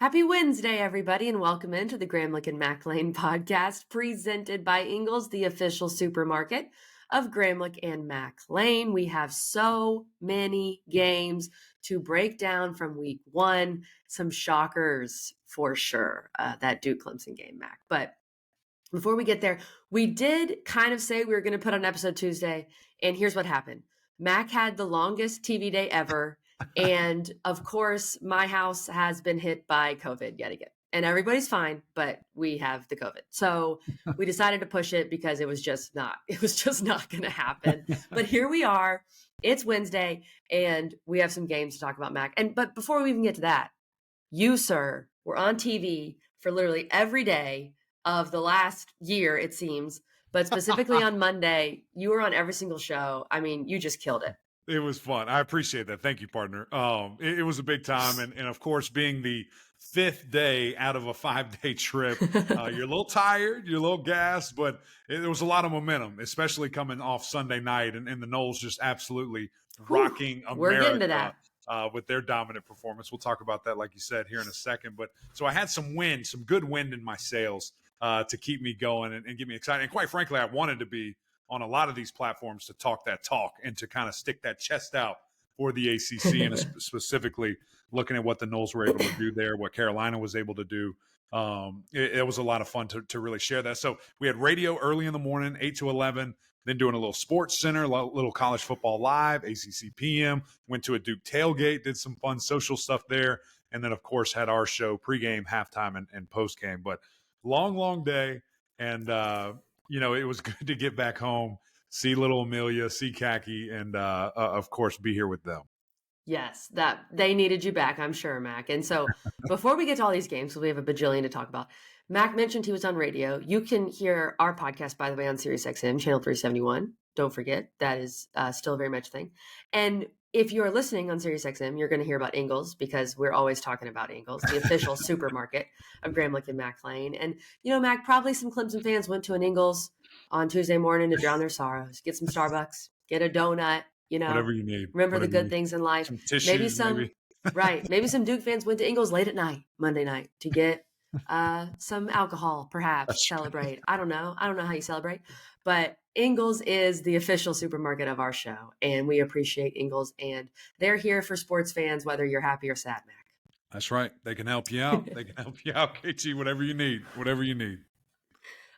Happy Wednesday, everybody, and welcome into the Gramlich and Mac Lane podcast presented by Ingles, the official supermarket of Gramlich and Mac Lane. We have so many games to break down from week one. Some shockers for sure, that Duke Clemson game, Mac. But before we get there, we did kind of say we were going to put on episode Tuesday, and here's what happened. Mac had the longest TV day ever. And of course, my house has been hit by COVID yet again. And everybody's fine, but we have the COVID. So we decided to push it because it was just not going to happen. But here we are. It's Wednesday, and we have some games to talk about, Mac. But before we even get to that, you, sir, were on TV for literally every day of the last year, it seems. But specifically on Monday, you were on every single show. I mean, you just killed it. It was fun. I appreciate that. Thank you, partner. It was a big time. And of course, being the fifth day out of a 5-day trip, you're a little tired, you're a little gassed, but there was a lot of momentum, especially coming off Sunday night and the Noles just absolutely rocking America. We're getting to that. With their dominant performance. We'll talk about that, like you said, here in a second. But so I had some good wind in my sails to keep me going and get me excited. And quite frankly, I wanted to be on a lot of these platforms to talk that talk and to kind of stick that chest out for the ACC and specifically looking at what the Noles were able to do there, what Carolina was able to do. It was a lot of fun to really share that. So we had radio early in the morning, 8 to 11, then doing a little sports center, little college football live, ACC PM, went to a Duke tailgate, did some fun social stuff there. And then, of course, had our show pregame, halftime, and postgame. But long day. And, it was good to get back home, see little Amelia, see Khaki, and, of course, be here with them. Yes, that they needed you back, I'm sure, Mac. And so before we get to all these games, because we have a bajillion to talk about, Mac mentioned he was on radio. You can hear our podcast, by the way, on SiriusXM, channel 371. Don't forget, that is still very much a thing. And if you're listening on SiriusXM, you're going to hear about Ingles because we're always talking about Ingles, the official supermarket of Gramlich and Mac Lane. And, Mac, probably some Clemson fans went to an Ingles on Tuesday morning to drown their sorrows, get some Starbucks, get a donut, whatever you need. Remember the good things in life. Some tissues, maybe. Right. Maybe some Duke fans went to Ingles late at night, Monday night, to get some alcohol, perhaps, celebrate. I don't know how you celebrate, but Ingles is the official supermarket of our show, and we appreciate Ingles, and they're here for sports fans, whether you're happy or sad, Mac. That's right. They can help you out. KT, whatever you need.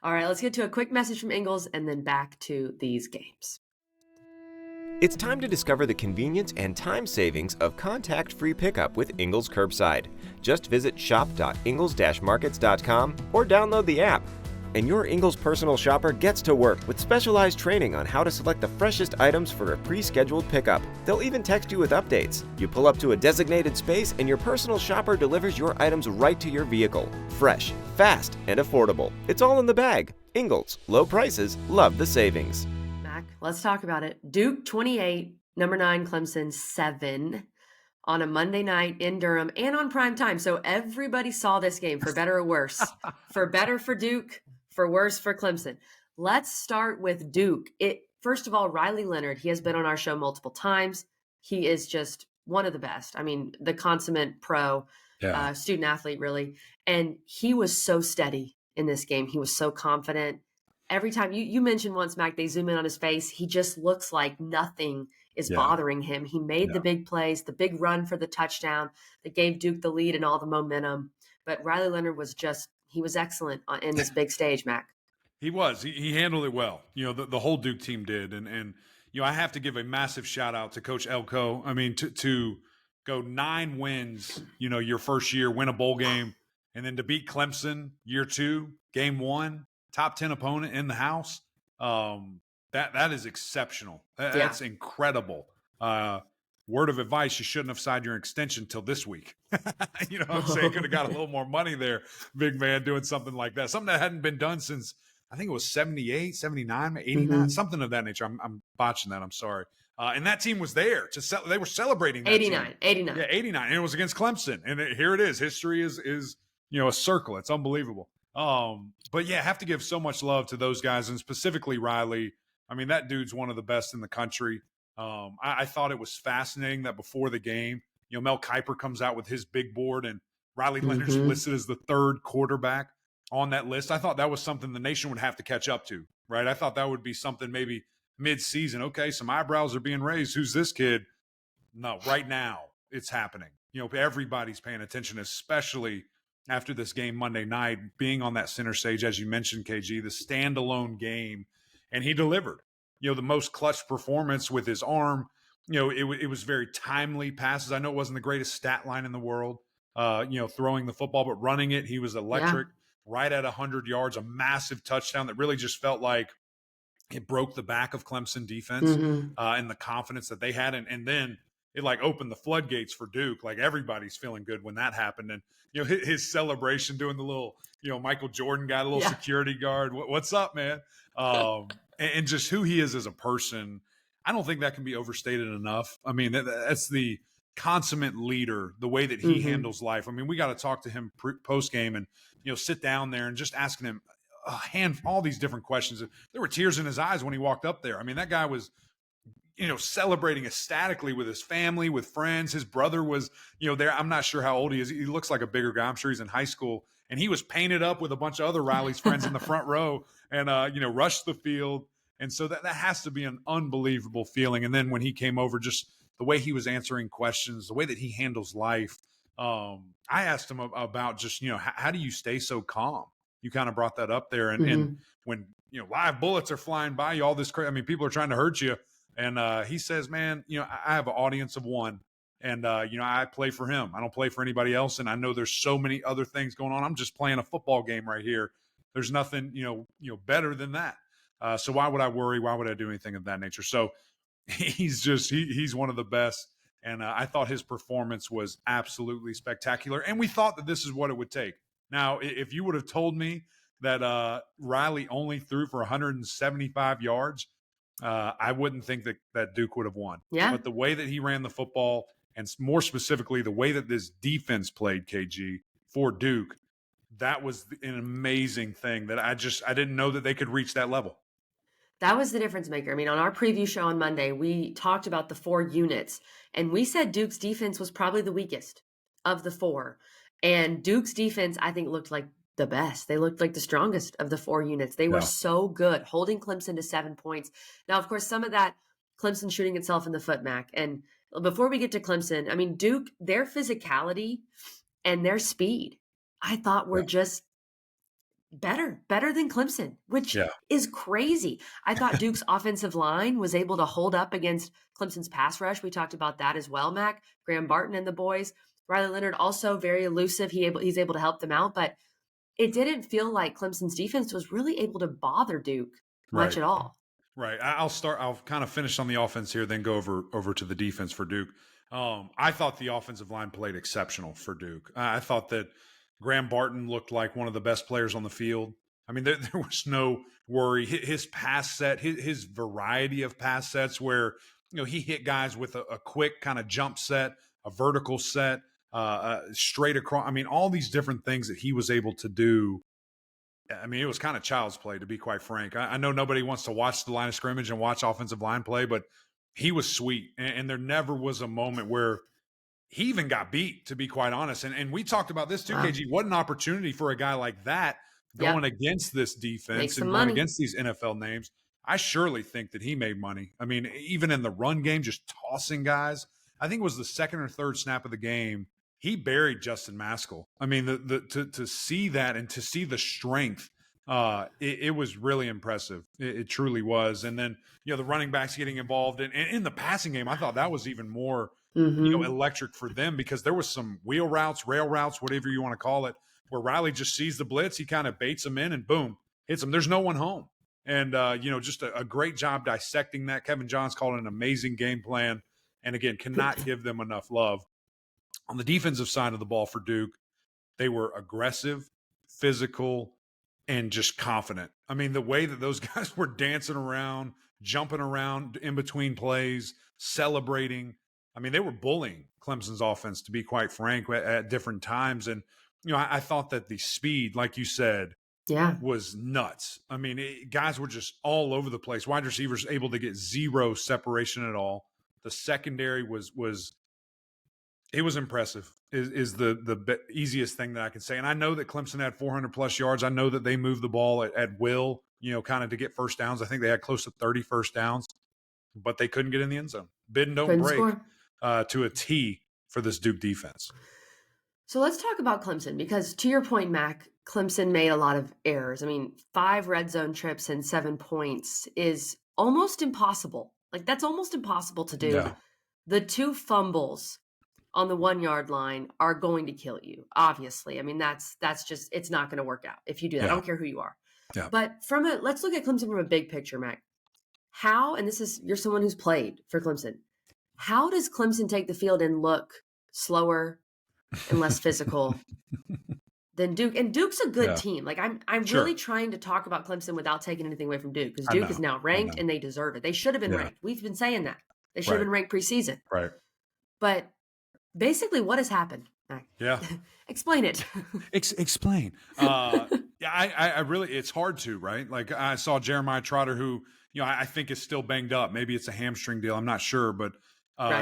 All right, let's get to a quick message from Ingles and then back to these games. It's time to discover the convenience and time savings of contact-free pickup with Ingles Curbside. Just visit shop.ingles-markets.com or download the app. And your Ingles personal shopper gets to work with specialized training on how to select the freshest items for a pre-scheduled pickup. They'll even text you with updates. You pull up to a designated space and your personal shopper delivers your items right to your vehicle. Fresh, fast, and affordable. It's all in the bag. Ingles. Low prices. Love the savings. Let's talk about it. Duke 28, number 9, Clemson 7 on a Monday night in Durham and on prime time. So everybody saw this game for better or worse. For better for Duke, for worse for Clemson. Let's start with Duke. First of all, Riley Leonard, he has been on our show multiple times. He is just one of the best. I mean, the consummate pro, student athlete, really. And he was so steady in this game. He was so confident. Every time you mentioned once, Mac, they zoom in on his face. He just looks like nothing is bothering him. He made the big plays, the big run for the touchdown that gave Duke the lead and all the momentum. But Riley Leonard was he was excellent in this big stage, Mac. He was. He handled it well. The whole Duke team did. And I have to give a massive shout out to Coach Elko. I mean, to go 9 wins, your first year, win a bowl game, and then to beat Clemson year 2, game 1. Top 10 opponent in the house. That is exceptional. That's incredible. Word of advice, you shouldn't have signed your extension till this week. I'm saying? Could have got a little more money there, big man, doing something like that. Something that hadn't been done since, I think it was 78, 79, 89, something of that nature. I'm botching that. I'm sorry. And that team was there. They were celebrating that 89. Yeah, 89. And it was against Clemson. And here it is. History is a circle. It's unbelievable. But yeah, have to give so much love to those guys, and specifically Riley. I mean, that dude's one of the best in the country. I thought it was fascinating that before the game, Mel Kiper comes out with his big board, and Riley Leonard's listed as the third quarterback on that list. I thought that was something the nation would have to catch up to, right? I thought that would be something maybe mid-season. Okay, some eyebrows are being raised. Who's this kid? No, right now it's happening. Everybody's paying attention, especially after this game Monday night, being on that center stage, as you mentioned, KG, the standalone game, and he delivered. The most clutch performance with his arm. It was very timely passes. I know it wasn't the greatest stat line in the world, throwing the football, but running it, he was electric. Yeah. Right at 100 yards, a massive touchdown that really just felt like it broke the back of Clemson defense and the confidence that they had. And then it opened the floodgates for Duke. Everybody's feeling good when that happened. And, his celebration doing the little, Michael Jordan guy, the little security guard. What's up, man? And just who he is as a person. I don't think that can be overstated enough. I mean, that's the consummate leader, the way that he handles life. I mean, we got to talk to him post game and, sit down there and just asking him all these different questions. There were tears in his eyes when he walked up there. I mean, that guy was, celebrating ecstatically with his family, with friends. His brother was, there. I'm not sure how old he is. He looks like a bigger guy. I'm sure he's in high school. And he was painted up with a bunch of other Riley's friends in the front row and, rushed the field. And so that has to be an unbelievable feeling. And then when he came over, just the way he was answering questions, the way that he handles life. I asked him about just, how do you stay so calm? You kind of brought that up there. And when, live bullets are flying by you, all this crazy, I mean, people are trying to hurt you. And he says, man, I have an audience of one. And, I play for him. I don't play for anybody else. And I know there's so many other things going on. I'm just playing a football game right here. There's nothing, better than that. So why would I worry? Why would I do anything of that nature? So he's one of the best. And I thought his performance was absolutely spectacular. And we thought that this is what it would take. Now, if you would have told me that Riley only threw for 175 yards, I wouldn't think that Duke would have won. Yeah. But the way that he ran the football, and more specifically, the way that this defense played, KG, for Duke, that was an amazing thing that I didn't know that they could reach that level. That was the difference maker. I mean, on our preview show on Monday, we talked about the 4 units, and we said Duke's defense was probably the weakest of the 4. And Duke's defense, I think, looked like the best. They looked like the strongest of the 4 units. They were so good, holding Clemson to 7 points. Now, of course, some of that, Clemson shooting itself in the foot, Mac. And before we get to Clemson, I mean, Duke, their physicality and their speed, I thought were just better than Clemson, which is crazy. I thought Duke's offensive line was able to hold up against Clemson's pass rush. We talked about that as well, Mac. Graham Barton and the boys. Riley Leonard also very elusive. He's able to help them out, but it didn't feel like Clemson's defense was really able to bother Duke much at all. Right. I'll kind of finish on the offense here, then go over to the defense for Duke. I thought the offensive line played exceptional for Duke. I thought that Graham Barton looked like one of the best players on the field. I mean, there was no worry. His pass set, his variety of pass sets where, he hit guys with a quick kind of jump set, a vertical set, straight across. I mean, all these different things that he was able to do. I mean, it was kind of child's play, to be quite frank. I know nobody wants to watch the line of scrimmage and watch offensive line play, but he was sweet. And there never was a moment where he even got beat, to be quite honest. And we talked about this too, KG. What an opportunity for a guy like that going against this defense and going against these NFL names. I surely think that he made money. I mean, even in the run game, just tossing guys. I think it was the second or third snap of the game. He buried Justin Maskell. I mean, to see that and to see the strength, it was really impressive. It truly was. And then, the running backs getting involved. And in the passing game, I thought that was even more electric for them because there was some wheel routes, rail routes, whatever you want to call it, where Riley just sees the blitz. He kind of baits them in and boom, hits them. There's no one home. And, just a great job dissecting that. Kevin Johns called it an amazing game plan. And again, cannot give them enough love. On the defensive side of the ball for Duke, they were aggressive, physical, and just confident. I mean, the way that those guys were dancing around, jumping around in between plays, celebrating. I mean, they were bullying Clemson's offense, to be quite frank, at different times. And, I thought that the speed, like you said, was nuts. I mean, guys were just all over the place. Wide receivers able to get zero separation at all. The secondary was It was impressive is the easiest thing that I can say. And I know that Clemson had 400 plus yards. I know that they moved the ball at will, kind of to get first downs. I think they had close to 30 first downs, but they couldn't get in the end zone. Bid and don't Couldn't break score. to a T for this Duke defense. So let's talk about Clemson, because to your point, Mac, Clemson made a lot of errors. I mean, 5 red zone trips and 7 points is almost impossible. Like, that's almost impossible to do. Yeah. The 2 fumbles on the 1-yard line are going to kill you, obviously. I mean, that's just, it's not going to work out if you do that. Yeah. I don't care who you are. Yeah. But let's look at Clemson from a big picture, Mac. How, and you're someone who's played for Clemson, how does Clemson take the field and look slower and less physical than Duke? And Duke's a good team. Like, I'm Sure. really trying to talk about Clemson without taking anything away from Duke, because Duke is now ranked and they deserve it. They should have been ranked. We've been saying that. They should have been ranked preseason. Right. But basically, what has happened? Yeah. Explain it. Explain. I really, it's hard to, right? Like, I saw Jeremiah Trotter, who, I think is still banged up. Maybe it's a hamstring deal. I'm not sure, but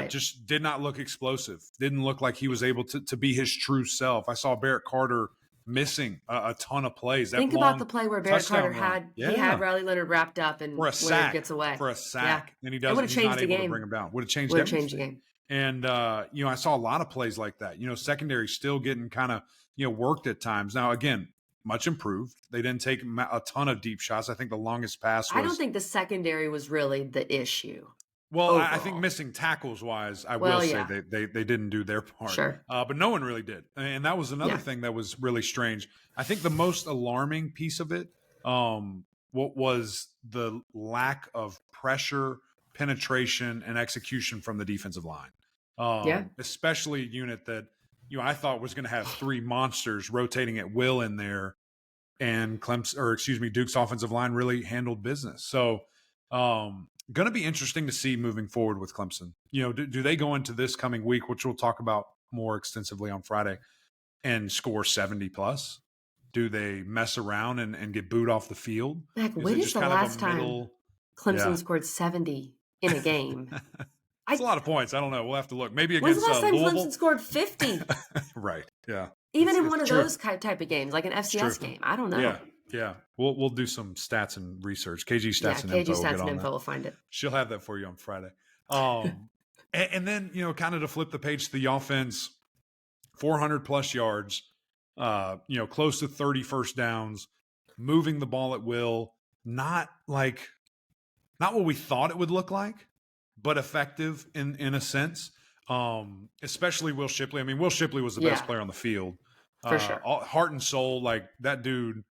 just did not look explosive. Didn't look like he was able to be his true self. I saw Barrett Carter missing a ton of plays. Think about the play where Barrett Carter had Riley Leonard wrapped up and for a sack, gets away. For a sack. And he doesn't, would have changed the game. To bring him down. Would have changed the game. And, I saw a lot of plays like that. Secondary still getting kind of, worked at times. Now, again, much improved. They didn't take a ton of deep shots. I think the longest pass was... I don't think the secondary was really the issue. Well, I think missing tackles wise, I will say they didn't do their part. Sure. But no one really did. And that was another thing that was really strange. I think the most alarming piece of it what was the lack of pressure, penetration, and execution from the defensive line. Especially a unit that I thought was going to have 3 monsters rotating at will in there, and Duke's offensive line really handled business. So, going to be interesting to see moving forward with Clemson. Do they go into this coming week, which we'll talk about more extensively on Friday, and score 70 plus? Do they mess around and get booed off the field? Mac, when is the last time Clemson scored 70 in a game? It's a lot of points. I don't know. We'll have to look. Maybe against When's the last time Louisville? Clemson scored 50? Right. Yeah. Even in one of those type of games, like an FCS game. I don't know. Yeah. We'll do some stats and research. KG Stats and KG Info. Stats and Info will find it. She'll have that for you on Friday. And then, kind of to flip the page to the offense, 400 plus yards, close to 30 first downs, moving the ball at will, not what we thought it would look like, but effective in a sense. Especially Will Shipley. I mean, Will Shipley was the best player on the field. For sure. Heart and soul, like that dude.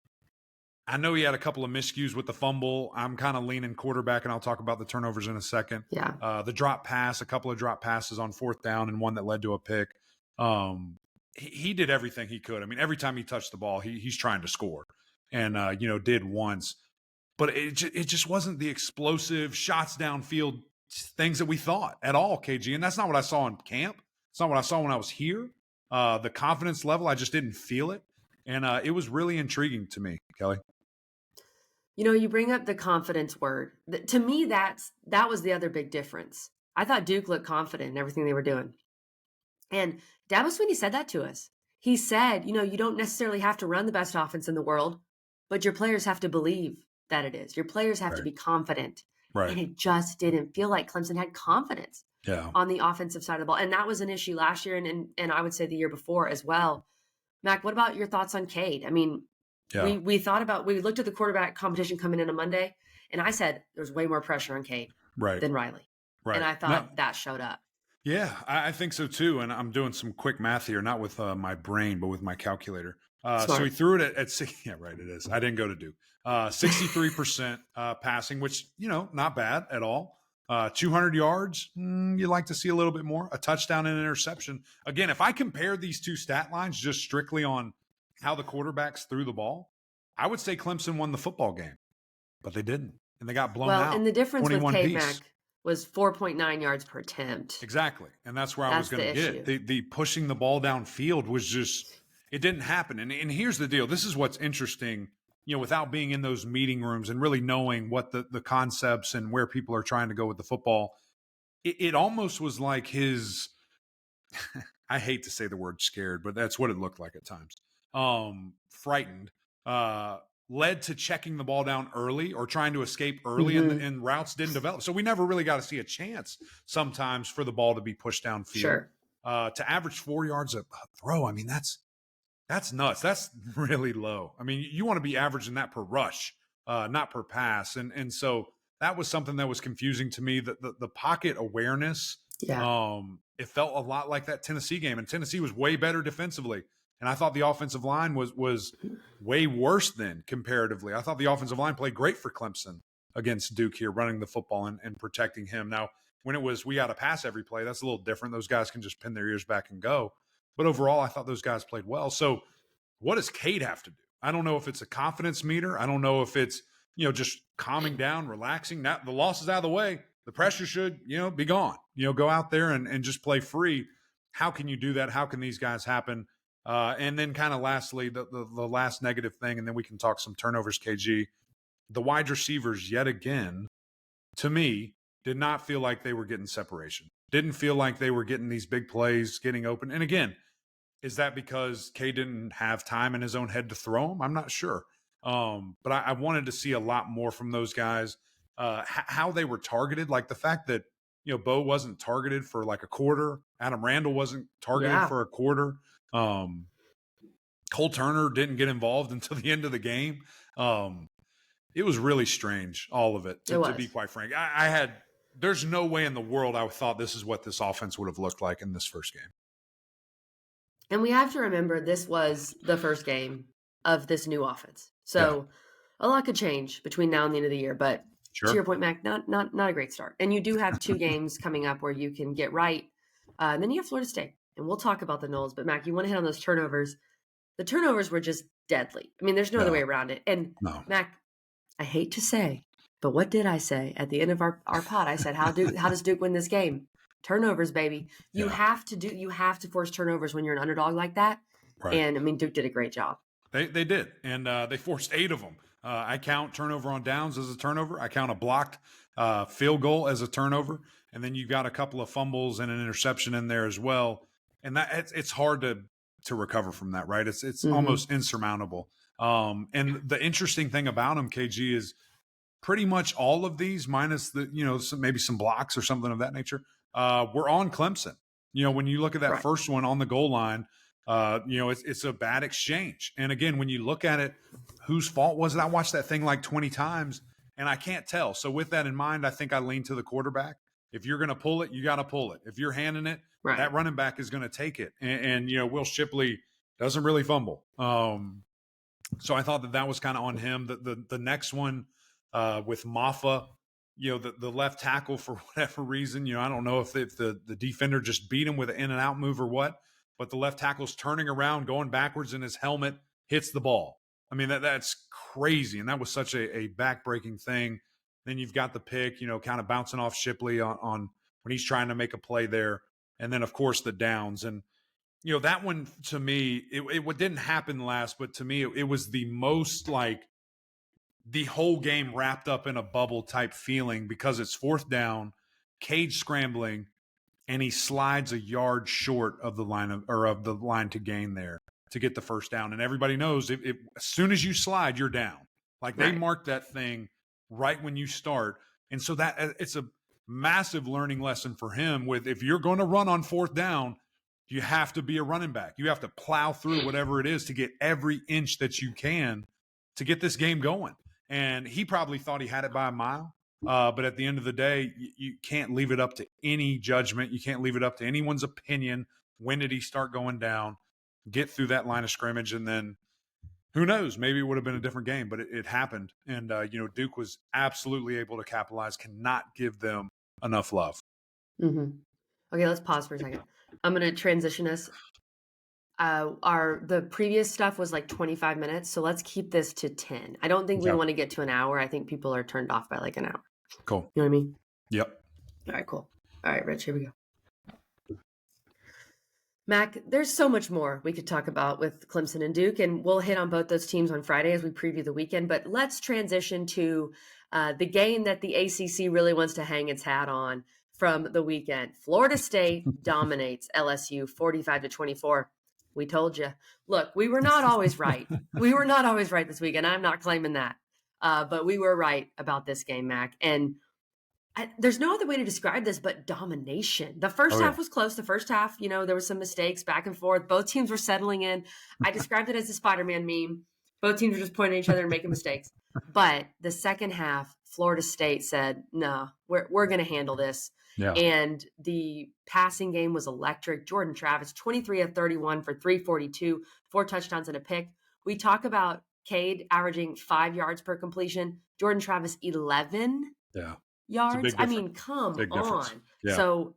I know he had a couple of miscues with the fumble. I'm kind of leaning quarterback, and I'll talk about the turnovers in a second. Yeah. The drop pass, a couple of drop passes on 4th down, and one that led to a pick. He did everything he could. I mean, every time he touched the ball, he's trying to score, and did once. But it just wasn't the explosive shots downfield things that we thought at all, KG. And that's not what I saw in camp. It's not what I saw when I was here. The confidence level, I just didn't feel it. And it was really intriguing to me, Kelly. You bring up the confidence word. To me, that was the other big difference. I thought Duke looked confident in everything they were doing. And Dabo Swinney said that to us. He said, you don't necessarily have to run the best offense in the world, but your players have to believe that it is. Your players have to be confident. Right. And it just didn't feel like Clemson had confidence on the offensive side of the ball. And that was an issue last year and I would say the year before as well. Mac, what about your thoughts on Cade? I mean, we looked at the quarterback competition coming in on Monday, and I said there's way more pressure on Cade than Riley. Right. And I thought that showed up. Yeah, I think so too. And I'm doing some quick math here, not with my brain, but with my calculator. So he threw it at 6. Yeah, right. It is. I didn't go to Duke. 63% passing, which, not bad at all. 200 yards, you'd like to see a little bit more. A touchdown and an interception. Again, if I compare these two stat lines just strictly on how the quarterbacks threw the ball, I would say Clemson won the football game, but they didn't. And they got blown out. Well, and the difference with K-Mac was 4.9 yards per attempt. Exactly. And that's where I was going to get. The pushing the ball downfield was just, it didn't happen. And here's the deal. This is what's interesting, without being in those meeting rooms and really knowing what the concepts and where people are trying to go with the football. It almost was like his, I hate to say the word scared, but that's what it looked like at times. Frightened, led to checking the ball down early or trying to escape early, and routes didn't develop. So we never really got to see a chance sometimes for the ball to be pushed downfield. Sure. To average 4 yards a throw, I mean, that's nuts. That's really low. I mean, you want to be averaging that per rush, not per pass. And so that was something that was confusing to me. The pocket awareness, it felt a lot like that Tennessee game. And Tennessee was way better defensively. And I thought the offensive line was way worse than comparatively. I thought the offensive line played great for Clemson against Duke here, running the football and protecting him. Now, when it was we got to pass every play, that's a little different. Those guys can just pin their ears back and go. But overall, I thought those guys played well. So what does Cade have to do? I don't know if it's a confidence meter. I don't know if it's, just calming down, relaxing. Now the loss is out of the way. The pressure should, be gone. Go out there and just play free. How can you do that? How can these guys happen? And then kind of lastly, the last negative thing, and then we can talk some turnovers, KG. The wide receivers, yet again, to me, did not feel like they were getting separation. Didn't feel like they were getting these big plays, getting open. And again, is that because K didn't have time in his own head to throw them? I'm not sure. But I wanted to see a lot more from those guys, how they were targeted. Like the fact that, Bo wasn't targeted for like a quarter. Adam Randall wasn't targeted for a quarter. Cole Turner didn't get involved until the end of the game. It was really strange, all of it, to be quite frank. There's no way in the world I thought this is what this offense would have looked like in this first game. And we have to remember this was the first game of this new offense. So a lot could change between now and the end of the year. But to your point, Mac, not a great start. And you do have 2 games coming up where you can get right. And then you have Florida State. And we'll talk about the Noles. But, Mac, you want to hit on those turnovers. The turnovers were just deadly. I mean, there's no other way around it. And, Mac, I hate to say, but what did I say at the end of our pod? I said, how does Duke win this game? Turnovers, baby. You have to force turnovers when you're an underdog like that. Right. And, I mean, Duke did a great job. They did. And they forced 8 of them. I count turnover on downs as a turnover. I count a blocked field goal as a turnover. And then you got a couple of fumbles and an interception in there as well. And that it's hard to recover from that, right? It's almost insurmountable. And the interesting thing about them, KG, is pretty much all of these, minus the maybe some blocks or something of that nature, were on Clemson. When you look at that first one on the goal line, it's a bad exchange. And again, when you look at it, whose fault was it? I watched that thing like 20 times and I can't tell. So with that in mind, I think I lean to the quarterback. If you're going to pull it, you got to pull it. If you're handing it, that running back is going to take it. And Will Shipley doesn't really fumble. So I thought that was kind of on him. The next one with Maffa, the left tackle, for whatever reason, I don't know if the defender just beat him with an in and out move or what, but the left tackle's turning around, going backwards, and his helmet hits the ball. I mean, that's crazy. And that was such a back-breaking thing. Then you've got the pick, kind of bouncing off Shipley on when he's trying to make a play there. And then, of course, the downs. And, that one, to me, it didn't happen last, but to me, it was the most like the whole game wrapped up in a bubble type feeling, because it's 4th down, Cade scrambling, and he slides a yard short of the line to gain there to get the first down. And everybody knows as soon as you slide, you're down. Like they mark that thing right when you start. And so that it's a massive learning lesson for him with, if you're going to run on 4th down, you have to be a running back. You have to plow through whatever it is to get every inch that you can to get this game going. And he probably thought he had it by a mile. But at the end of the day, you can't leave it up to any judgment. You can't leave it up to anyone's opinion. When did he start going down? Get through that line of scrimmage, and then who knows? Maybe it would have been a different game, but it happened. And, Duke was absolutely able to capitalize, cannot give them enough love. Mm-hmm. Okay, let's pause for a second. I'm going to transition us. The previous stuff was like 25 minutes, so let's keep this to 10. I don't think we want to get to an hour. I think people are turned off by like an hour. Cool. You know what I mean? Yep. All right, cool. All right, Rich, here we go. Mac, there's so much more we could talk about with Clemson and Duke, and we'll hit on both those teams on Friday as we preview the weekend. But let's transition to the game that the ACC really wants to hang its hat on. from the weekend. Florida State dominates LSU 45-24. We told you. Look, we were not always right. We were not always right this weekend. I'm not claiming that. But we were right about this game, Mac. And there's no other way to describe this but domination. The first half was close. The first half, there was some mistakes back and forth. Both teams were settling in. I described it as a Spider-Man meme. Both teams were just pointing at each other and making mistakes. But the second half, Florida State said, no, we're going to handle this. Yeah. And the passing game was electric. Jordan Travis, 23 of 31 for 342, 4 touchdowns and a pick. We talk about Cade averaging 5 yards per completion. Jordan Travis, 11 yards. I mean, come on. Yeah. So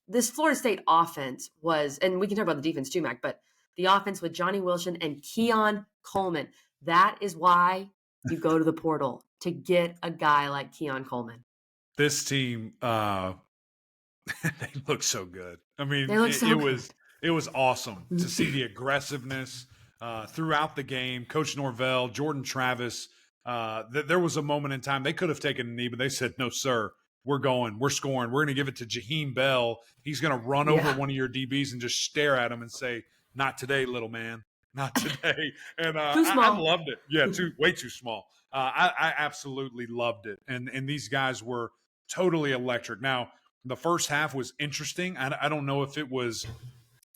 this Florida State offense was, and we can talk about the defense too, Mac, but the offense with Johnny Wilson and Keon Coleman, that is why you go to the portal, to get a guy like Keon Coleman. This team, they look so good. I mean, it was awesome to see the aggressiveness throughout the game. Coach Norvell, Jordan Travis, there was a moment in time they could have taken a knee, but they said, no, sir, we're going. We're scoring. We're going to give it to Jaheim Bell. He's going to run over one of your DBs and just stare at him and say, not today, little man. Not today. And I loved it. Yeah, way too small. I absolutely loved it. And these guys were totally electric. Now, the first half was interesting. I don't know if it was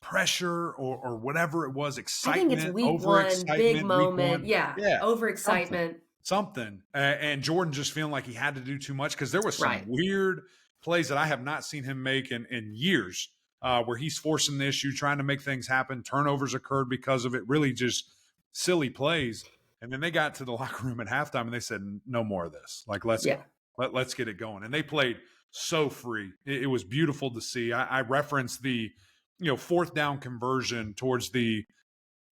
pressure or whatever it was, excitement. I think it's week one, big moment. Yeah, overexcitement. Something. And Jordan just feeling like he had to do too much because there was some weird plays that I have not seen him make in years. Where he's forcing the issue, trying to make things happen. Turnovers occurred because of it, really just silly plays. And then they got to the locker room at halftime and they said, no more of this. Like, let's go. Let's get it going. And they played so free. It was beautiful to see. I referenced the, 4th down conversion towards the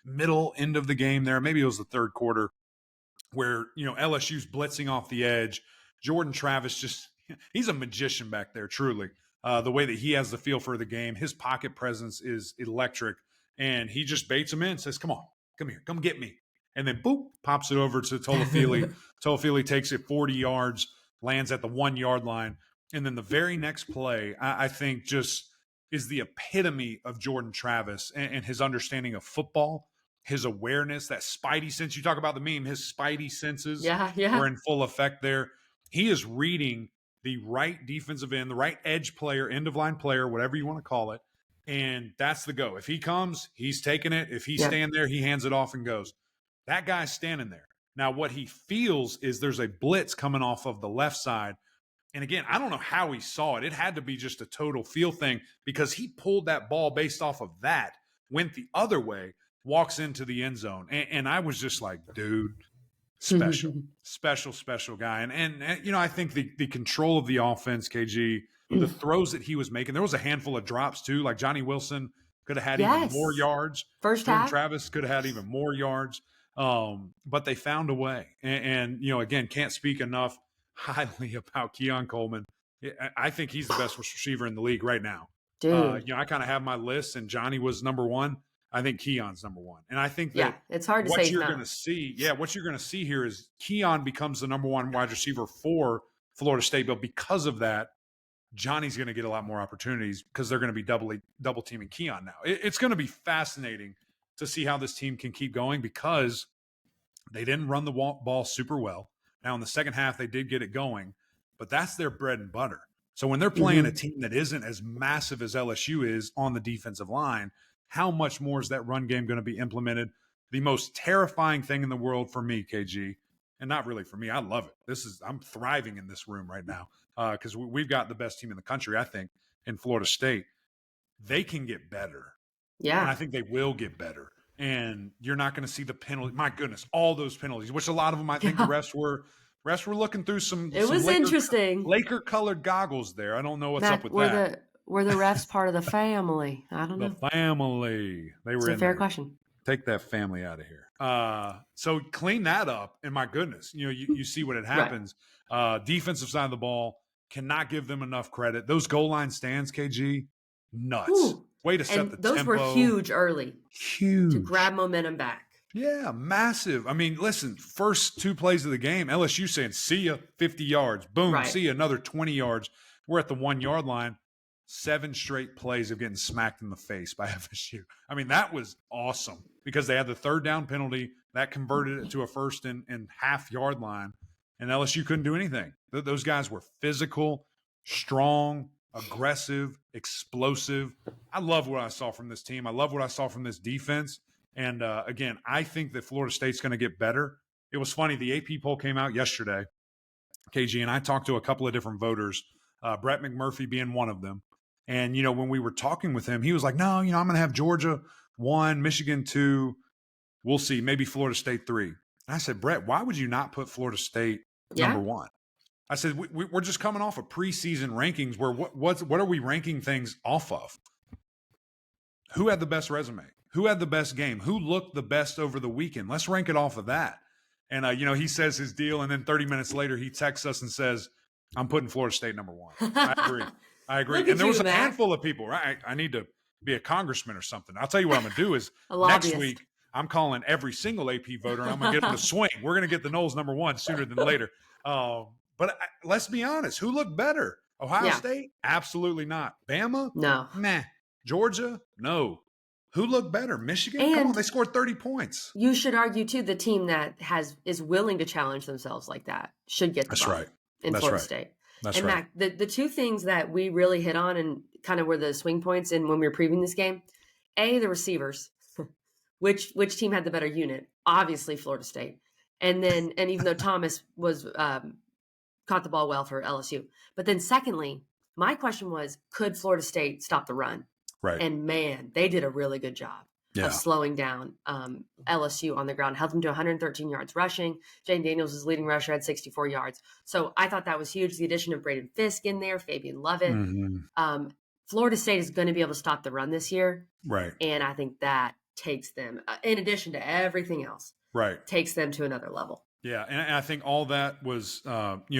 middle end of the game there. Maybe it was the third quarter where, LSU's blitzing off the edge. Jordan Travis he's a magician back there, truly. The way that he has the feel for the game, his pocket presence is electric, and he just baits him in, says, come on, come here, come get me. And then, boop, pops it over to Toafili. Toafili takes it 40 yards, lands at the 1-yard line. And then the very next play, I think just is the epitome of Jordan Travis and his understanding of football, his awareness, that spidey sense. You talk about the meme, his spidey senses were in full effect there. He is reading the right defensive end, the right edge player, end of line player, whatever you want to call it. And that's the go. If he comes, he's taking it. If he's standing there, he hands it off and goes. That guy's standing there. Now, what he feels is there's a blitz coming off of the left side. And again, I don't know how he saw it. It had to be just a total feel thing because he pulled that ball based off of that, went the other way, walks into the end zone. And I was just like, dude, special guy. And I think the control of the offense, KG, the throws that he was making, there was a handful of drops too. Like Johnny Wilson could have had even more yards. First half. Travis could have had even more yards. But they found a way. And again, can't speak enough highly about Keon Coleman. I think he's the best receiver in the league right now. Dude. I kind of have my list, and Johnny was number 1. I think Keon's number 1. And I think that it's hard to what say you're going to see here is Keon becomes the number 1 wide receiver for Florida State. But because of that, Johnny's going to get a lot more opportunities because they're going to be double teaming Keon now. It's going to be fascinating to see how this team can keep going because they didn't run the ball super well. Now, in the second half, they did get it going, but that's their bread and butter. So when they're playing a team that isn't as massive as LSU is on the defensive line, how much more is that run game going to be implemented? The most terrifying thing in the world for me, KG, and not really for me, I love it. I'm thriving in this room right now because we've got the best team in the country, I think, in Florida State. They can get better. Yeah. And I think they will get better. And you're not going to see the penalty. My goodness, all those penalties, which a lot of them, I think the refs were looking through some. It was interesting. Laker-colored goggles there. I don't know what's up with that. Were the refs part of the family? I don't know. The family. They were it's in a fair there. Question. Take that family out of here. So clean that up. And my goodness, you see what it happens. Right. Defensive side of the ball, cannot give them enough credit. Those goal line stands, KG, nuts. Ooh. Way to set the tempo. Those were huge early. Huge. To grab momentum back. Yeah, massive. I mean, listen, first 2 plays of the game, LSU saying, see ya, 50 yards. Boom, see ya, another 20 yards. We're at the 1 yard line. 7 straight plays of getting smacked in the face by FSU. I mean, that was awesome because they had the 3rd down penalty that converted it to a 1st and half-yard line, and LSU couldn't do anything. Those guys were physical, strong, aggressive, explosive. I love what I saw from this team. I love what I saw from this defense. And, again, I think that Florida State's going to get better. It was funny. The AP poll came out yesterday, KG, and I talked to a couple of different voters, Brett McMurphy being one of them. And, when we were talking with him, he was like, no, I'm going to have Georgia 1, Michigan 2. We'll see, maybe Florida State 3. And I said, Brett, why would you not put Florida State number 1? I said, we're just coming off of preseason rankings where what are we ranking things off of? Who had the best resume? Who had the best game? Who looked the best over the weekend? Let's rank it off of that. And, he says his deal, and then 30 minutes later he texts us and says, I'm putting Florida State number 1. I agree. And there was a handful of people, right? I need to be a congressman or something. I'll tell you what I'm going to do is next week I'm calling every single AP voter, and I'm going to get them to swing. We're going to get the Knowles number 1 sooner than later. But let's be honest. Who looked better? Ohio State? Absolutely not. Bama? No. Nah. Georgia? No. Who looked better? Michigan? And come on, they scored 30 points. You should argue, too, the team that is willing to challenge themselves like that should get the That's ball right. in That's Florida right. State. That's and right. Mac, the 2 things that we really hit on and kind of were the swing points in when we were previewing this game, the receivers, which team had the better unit? Obviously Florida State. And even though Thomas was caught the ball well for LSU. But then secondly, my question was, could Florida State stop the run? Right. And man, they did a really good job of slowing down LSU on the ground, held them to 113 yards rushing. Jane Daniels, his leading rusher, had 64 yards. So I thought that was huge. The addition of Braden Fisk in there, Fabian Lovett. Mm-hmm. Florida State is going to be able to stop the run this year. Right. And I think that takes them, in addition to everything else, takes them to another level. Yeah, and I think all that was,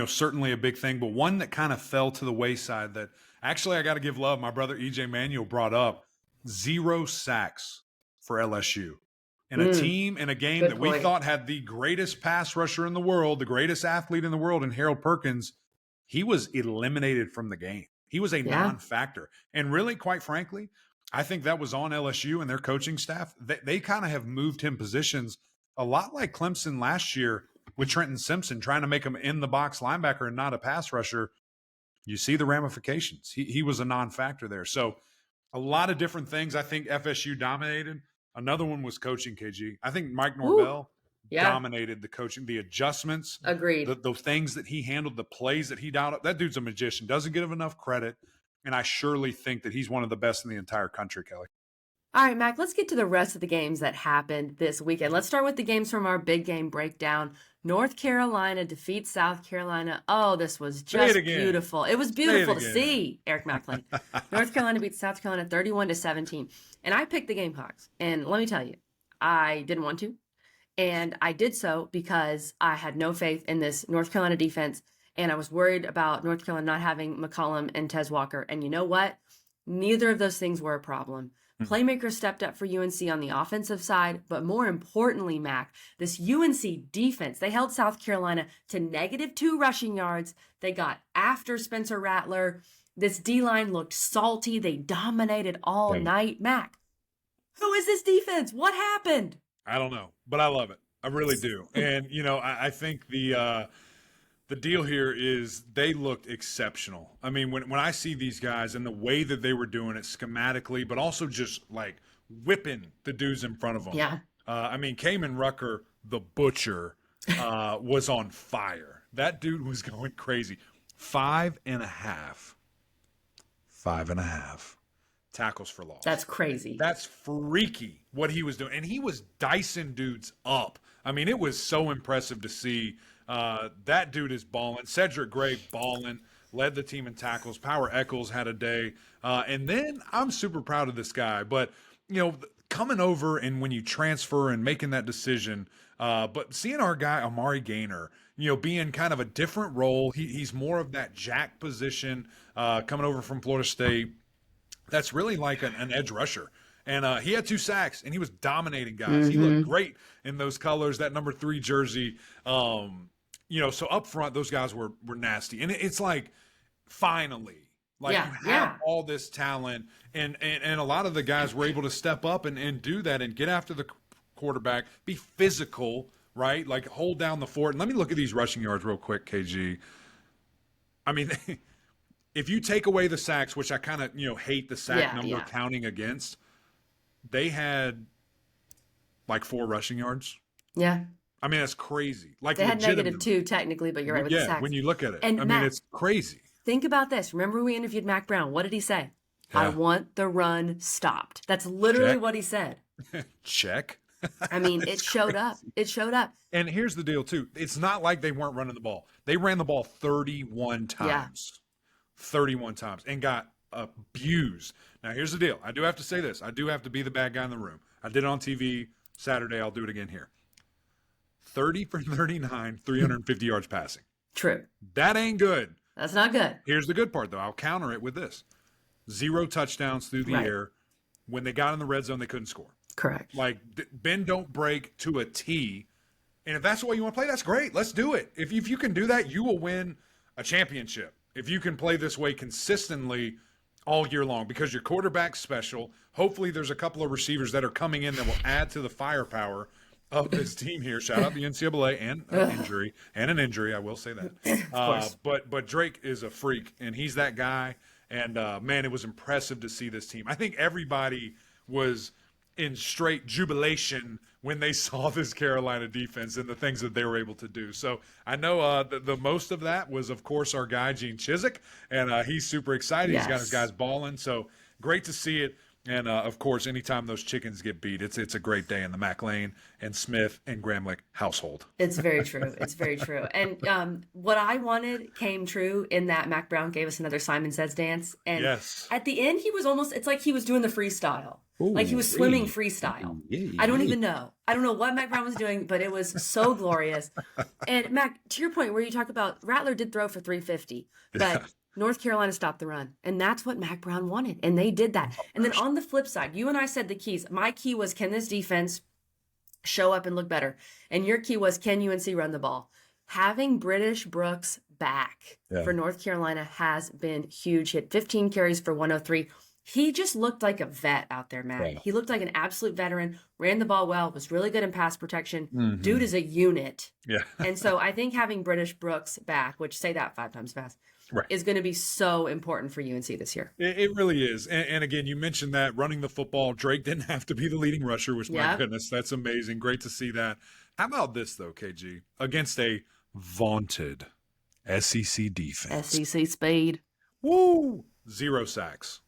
certainly a big thing. But one that kind of fell to the wayside that actually I got to give love. My brother EJ Manuel brought up 0 sacks for LSU. And a team in a game that we thought had the greatest pass rusher in the world, the greatest athlete in the world, in Harold Perkins, he was eliminated from the game. He was a non-factor. And really, quite frankly, I think that was on LSU and their coaching staff. They kind of have moved him positions a lot like Clemson last year with Trenton Simpson, trying to make him in the box linebacker and not a pass rusher. You see the ramifications. He was a non-factor there. So a lot of different things. I think FSU dominated. Another one was coaching, KG. I think Mike Norvell dominated the coaching, the adjustments. Agreed. The things that he handled, the plays that he dialed up. That dude's a magician. Doesn't give him enough credit. And I surely think that he's one of the best in the entire country, Kelly. All right, Mac, let's get to the rest of the games that happened this weekend. Let's start with the games from our big game breakdown. North Carolina defeats South Carolina. Oh, this was just beautiful. It was beautiful to see, Eric McLean. North Carolina beats South Carolina 31-17. And I picked the Gamecocks. And let me tell you, I didn't want to. And I did so because I had no faith in this North Carolina defense. And I was worried about North Carolina not having McCollum and Tez Walker. And you know what? Neither of those things were a problem. Playmakers stepped up for UNC on the offensive side, but more importantly, Mac, this UNC defense, they held South Carolina to -2 rushing yards. They got after Spencer Rattler. This D-line looked salty. They dominated all night. Mac, who is this defense? What happened? I don't know, but I love it. I really do. And, I think the deal here is they looked exceptional. I mean, when I see these guys and the way that they were doing it schematically, but also just like whipping the dudes in front of them. Yeah. Kamen Rucker, the butcher, was on fire. That dude was going crazy. 5.5 tackles for loss. That's crazy. That's freaky what he was doing. And he was dicing dudes up. I mean, it was so impressive to see. That dude is balling. Cedric Gray balling, led the team in tackles. Power Eccles had a day. And then I'm super proud of this guy. But, coming over and when you transfer and making that decision, but seeing our guy, Amari Gaynor, being kind of a different role. He's more of that jack position coming over from Florida State. That's really like an edge rusher. And he had 2 sacks, and he was dominating guys. He looked great in those colors, that number 3 jersey. So up front, those guys were nasty. And it's like finally. Like Yeah, you have yeah. all this talent, and a lot of the guys were able to step up and do that and get after the quarterback, be physical, right? Like hold down the fort. And let me look at these rushing yards real quick, KG. I mean, if you take away the sacks, which I kind of hate the sack number counting against, they had like 4 rushing yards. Yeah. I mean, that's crazy. Like they had legitimately. -2 technically, but you're right with the sacks. When you look at it. And I Matt, mean, it's crazy. Think about this. Remember we interviewed Mac Brown. What did he say? Yeah. I want the run stopped. That's literally what he said. Check. I mean, it showed up. It showed up. And here's the deal, too. It's not like they weren't running the ball. They ran the ball 31 times. Yeah. 31 times and got abused. Now, here's the deal. I do have to say this. I do have to be the bad guy in the room. I did it on TV Saturday. I'll do it again here. 30 for 39, 350 yards passing. True. That ain't good. That's not good. Here's the good part, though. I'll counter it with this. 0 touchdowns through the air. When they got in the red zone, they couldn't score. Correct. Like, bend, don't break to a T. And if that's the way you want to play, that's great. Let's do it. If you can do that, you will win a championship. If you can play this way consistently all year long, because your quarterback's special. Hopefully there's a couple of receivers that are coming in that will add to the firepower of this team here. Shout out the NCAA and an injury. I will say that. But Drake is a freak, and he's that guy. And, man, it was impressive to see this team. I think everybody was in straight jubilation when they saw this Carolina defense and the things that they were able to do. So I know the most of that was, of course, our guy, Gene Chizik, and he's super excited. Yes. He's got his guys balling. So great to see it. And, of course, anytime those chickens get beat, it's a great day in the McLean and Smith and Gramlich household. It's very true. It's very true. And what I wanted came true in that Mac Brown gave us another Simon Says dance. And at the end, he was it's like he was doing the freestyle. Ooh, like he was swimming freestyle. I don't even know. I don't know what Mac Brown was doing, but it was so glorious. And Mac, to your point where you talk about Rattler did throw for 350, but North Carolina stopped the run. And that's what Mac Brown wanted. And they did that. And then on the flip side, you and I said the keys. My key was, can this defense show up and look better? And your key was, can UNC run the ball? Having British Brooks back for North Carolina has been huge. He had 15 carries for 103. He just looked like a vet out there, Matt. Yeah. He looked like an absolute veteran, ran the ball well, was really good in pass protection. Mm-hmm. Dude is a unit. Yeah. And so I think having British Brooks back, which say that 5 times fast, is going to be so important for UNC this year. It really is. And again, you mentioned that running the football, Drake didn't have to be the leading rusher, which, my goodness, that's amazing. Great to see that. How about this, though, KG? Against a vaunted SEC defense. SEC speed. Woo! 0 sacks.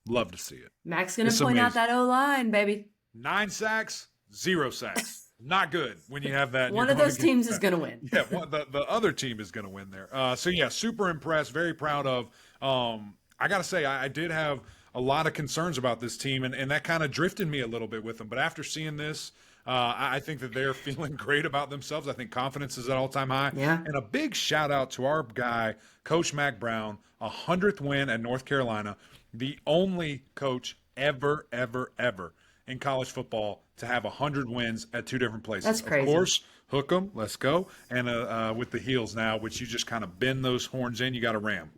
Love to see it. Mac's going to point out that O-line, baby. 9 sacks, 0 sacks. Not good when you have that. One of those teams is going to win. Yeah, the other team is going to win there. So, yeah, super impressed, very proud of. I got to say, I did have a lot of concerns about this team, and that kind of drifted me a little bit with them. But after seeing this, I think that they're feeling great about themselves. I think confidence is at all-time high. Yeah. And a big shout-out to our guy, Coach Mac Brown, 100th win at North Carolina. The only coach ever in college football to have 100 wins at 2 different places. That's crazy. Of course, hook 'em, let's go. And with the heels now, which you just kind of bend those horns in, you got to ram.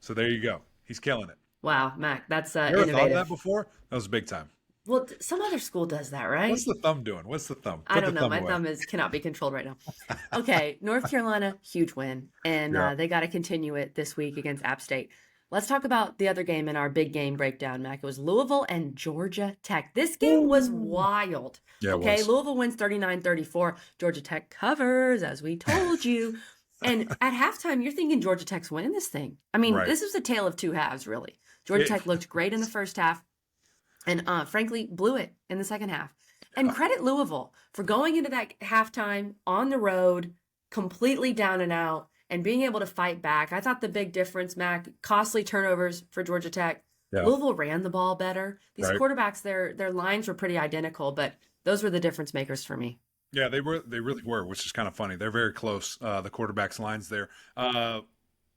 So there you go. He's killing it. Wow, Mac, that's you ever innovative. thought of that before? That was big time. Well, some other school does that, right? What's the thumb doing? What's the thumb? I don't know. My thumb cannot be controlled right now. Okay, North Carolina, huge win. And they got to continue it this week against App State. Let's talk about the other game in our big game breakdown, Mac. It was Louisville and Georgia Tech. This game was wild. Yeah, okay, Louisville wins 39-34. Georgia Tech covers, as we told you. And at halftime, you're thinking Georgia Tech's winning this thing. I mean, this was a tale of 2 halves, really. Georgia Tech looked great in the first half and, frankly, blew it in the second half. And credit Louisville for going into that halftime on the road, completely down and out, and being able to fight back. I thought the big difference, Mac, costly turnovers for Georgia Tech. Yeah. Louisville ran the ball better. These quarterbacks, their lines were pretty identical, but those were the difference makers for me. Yeah, they really were, which is kind of funny. They're very close, the quarterbacks' lines there.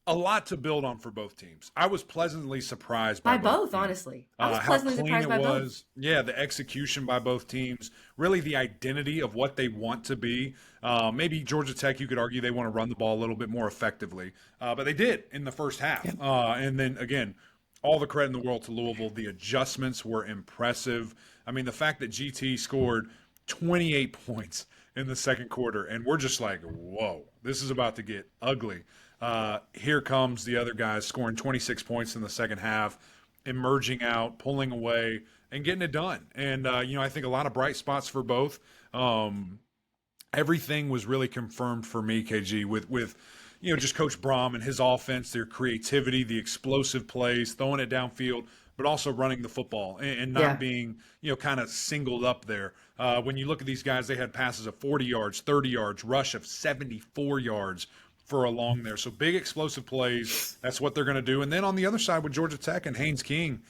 A lot to build on for both teams. I was pleasantly surprised by both teams. Honestly. I was How pleasantly clean surprised it by both. was. Yeah, the execution by both teams. Really the identity of what they want to be. Maybe Georgia Tech, you could argue they want to run the ball a little bit more effectively. But they did in the first half. Yeah. And then, again, all the credit in the world to Louisville. The adjustments were impressive. I mean, the fact that GT scored 28 points in the second quarter, and we're just like, whoa, this is about to get ugly. Here comes the other guys scoring 26 points in the second half, emerging out, pulling away, and getting it done. And, I think a lot of bright spots for both. Everything was really confirmed for me, KG, with just Coach Brom and his offense, their creativity, the explosive plays, throwing it downfield, but also running the football and not being, kind of singled up there. When you look at these guys, they had passes of 40 yards, 30 yards, rush of 74 yards for along there. So big explosive plays. That's what they're going to do. And then on the other side with Georgia Tech and Haynes King,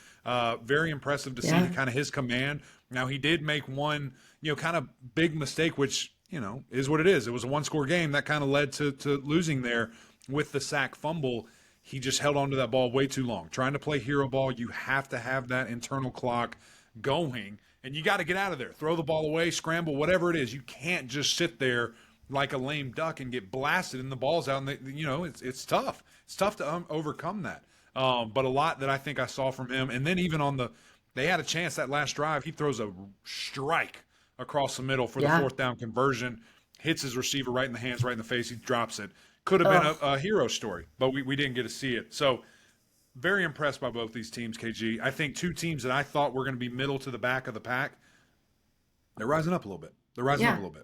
very impressive to see kind of his command. Now he did make one, kind of big mistake, which, is what it is. It was a one-score game that kind of led to losing there with the sack fumble. He just held on to that ball way too long. Trying to play hero ball, you have to have that internal clock going, and you got to get out of there. Throw the ball away, scramble, whatever it is. You can't just sit there like a lame duck and get blasted and the ball's out. And it's tough. It's tough to overcome that. But a lot that I think I saw from him. And then even they had a chance that last drive. He throws a strike across the middle for the fourth down conversion, hits his receiver right in the hands, right in the face. He drops it. Could have been a hero story, but we didn't get to see it. So very impressed by both these teams, KG. I think two teams that I thought were going to be middle to the back of the pack, they're rising up a little bit.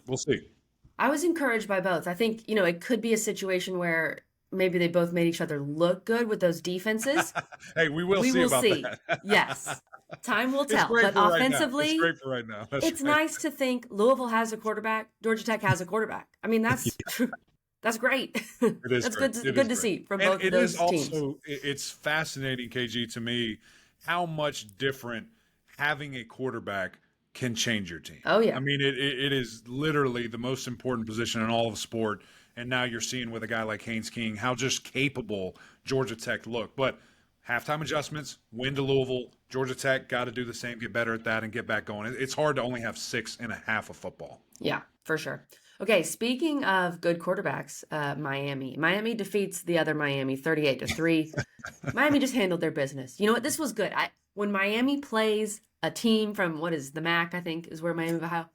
We'll see. I was encouraged by both. I think, it could be a situation where maybe they both made each other look good with those defenses. Hey, we will see about that. Yes. Time will tell. But offensively, it's great for right now. It's nice to think Louisville has a quarterback, Georgia Tech has a quarterback. I mean, that's that's great. It is that's great. good to see from both of those teams. It's fascinating, KG, to me, how much different having a quarterback can change your team. Oh, yeah. I mean, it is literally the most important position in all of sport. And now you're seeing with a guy like Haynes King how just capable Georgia Tech look. But halftime adjustments, win to Louisville. Georgia Tech got to do the same, get better at that, and get back going. It's hard to only have 6.5 of football. Yeah, for sure. Okay, speaking of good quarterbacks, Miami defeats the other Miami 38-3. Miami just handled their business. You know what? This was good. When Miami plays a team from, what is the MAC, I think, is where Miami of Ohio,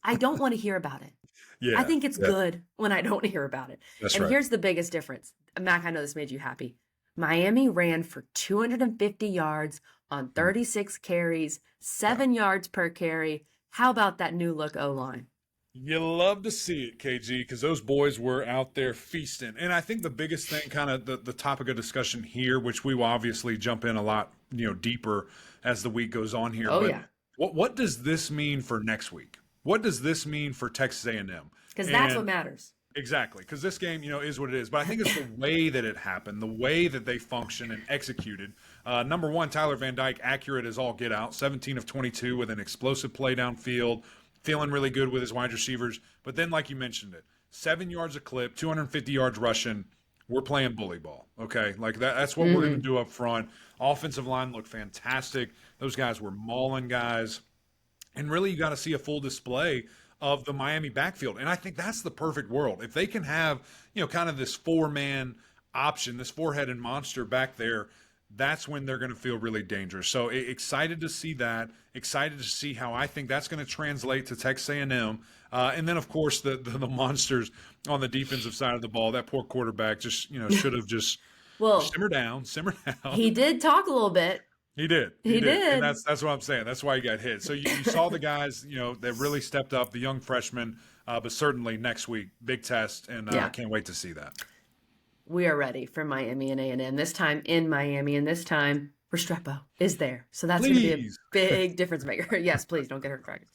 I don't want to hear about it. Yeah, I think it's good when I don't hear about it. That's and right. Here's the biggest difference. Mac, I know this made you happy. Miami ran for 250 yards on 36 carries, 7 yards per carry. How about that new look O-line? You love to see it, KG, because those boys were out there feasting. And I think the biggest thing, kind of the topic of discussion here, which we will obviously jump in a lot, deeper as the week goes on here. Oh, but yeah. What does this mean for next week? What does this mean for Texas A&M? Because that's what matters. Exactly, because this game, is what it is. But I think it's the way that it happened, the way that they functioned and executed. Number one, Tyler Van Dyke, accurate as all get out, 17 of 22 with an explosive play downfield, feeling really good with his wide receivers. But then, like you mentioned it, 7 yards a clip, 250 yards rushing. We're playing bully ball, okay? Like that's what we're going to do up front. Offensive line looked fantastic. Those guys were mauling guys. And really, you got to see a full display of the Miami backfield. And I think that's the perfect world. If they can have, kind of this four-man option, this four-headed monster back there, that's when they're going to feel really dangerous. So excited to see that. Excited to see how I think that's going to translate to Texas A&M. And then, of course, the monsters on the defensive side of the ball. That poor quarterback just, should have just simmer down. He did talk a little bit. He did. And that's what I'm saying. That's why he got hit. So you saw the guys, that really stepped up, the young freshmen, but certainly next week, big test, and I can't wait to see that. We are ready for Miami and A&M, this time in Miami, and this time Restrepo is there. So that's going to be a big difference maker. Yes, please don't get hurt practice.